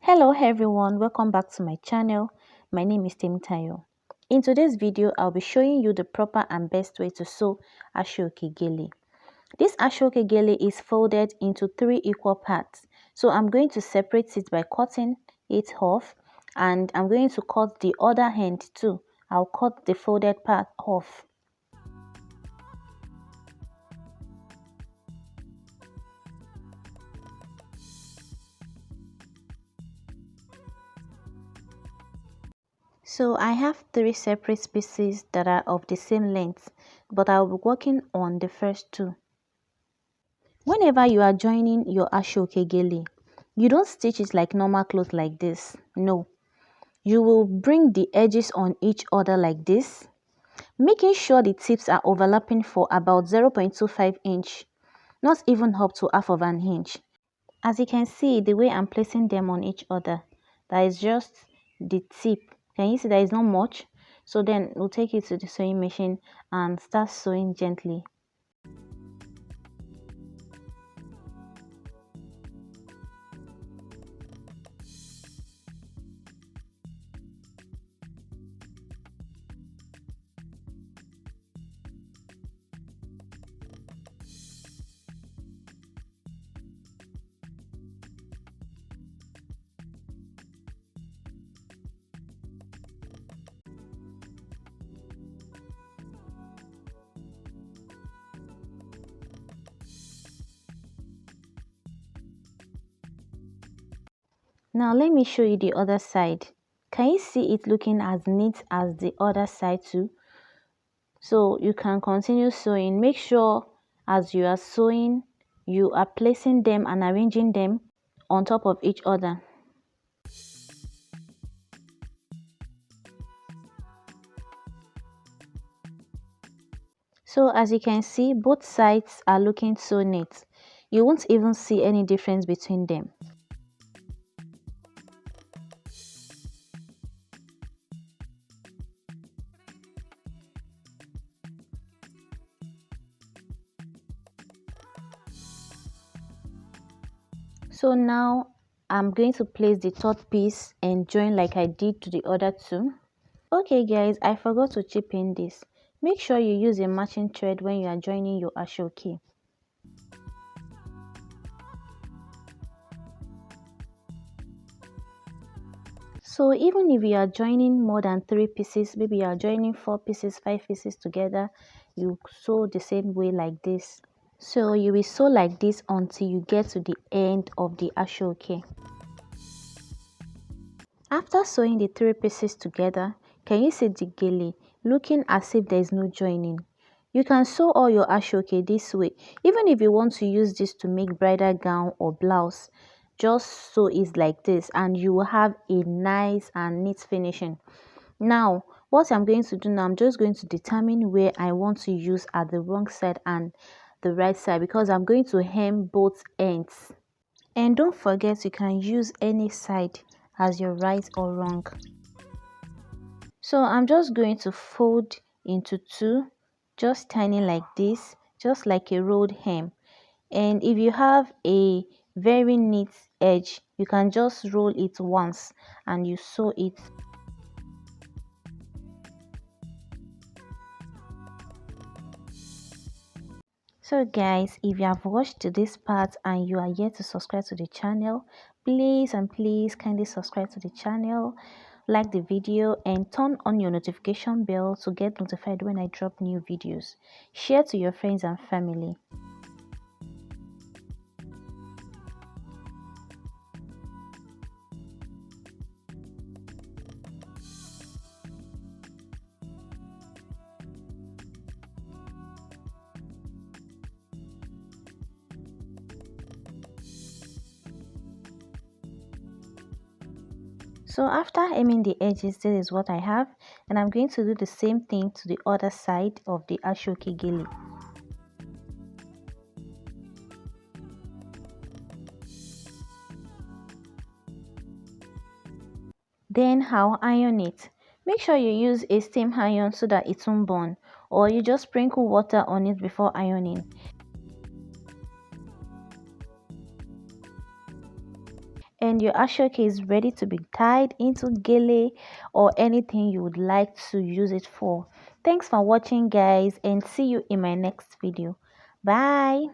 Hello everyone, welcome back to my channel. My name is Tayo. In today's video, I'll be showing you the proper and best way to sew Asooke Gele. This Asooke Gele is folded into 3 equal parts. So I'm going to separate it by cutting it off, and I'm going to cut the other end too. I'll cut the folded part off. So I have 3 separate pieces that are of the same length, but I'll be working on the first 2. Whenever you are joining your Asooke Gele, you don't stitch it like normal cloth like this. No, you will bring the edges on each other like this, making sure the tips are overlapping for about 0.25 inch, not even up to half of an inch. As you can see, the way I'm placing them on each other, that is just the tip. Can you see there is not much? So then we'll take it to the sewing machine and start sewing gently. Now let me show you the other side. Can you see it looking as neat as the other side too? So you can continue sewing. Make sure as you are sewing, you are placing them and arranging them on top of each other. So as you can see, both sides are looking so neat. You won't even see any difference between them. So now I'm going to place the third piece and join like I did to the other 2. Okay guys, I forgot to chip in this. Make sure you use a matching thread when you are joining your Asooke. So even if you are joining more than 3 pieces, maybe you are joining 4 pieces, 5 pieces together, you sew the same way like this. So you will sew like this until you get to the end of the Asooke. After sewing the 3 pieces together, can you see the gele looking as if there is no joining? You can sew all your Asooke this way. Even if you want to use this to make bridal gown or blouse, just sew it like this and you will have a nice and neat finishing. Now, what I'm going to do now, I'm just going to determine where I want to use at the wrong side and the right side, because I'm going to hem both ends. And don't forget, you can use any side as your right or wrong. So I'm just going to fold into 2, just tiny like this, just like a rolled hem. And if you have a very neat edge, you can just roll it once and you sew it. So guys, if you have watched to this part and you are yet to subscribe to the channel, please and please kindly subscribe to the channel, like the video and turn on your notification bell to get notified when I drop new videos. Share to your friends and family. So after hemming the edges, this is what I have, and I'm going to do the same thing to the other side of the Asooke Gele. Then I'll iron it. Make sure you use a steam iron so that it won't burn, or you just sprinkle water on it before ironing. And and your Asooke is ready to be tied into gele or anything you would like to use it for. Thanks for watching guys, and see you in my next video. Bye.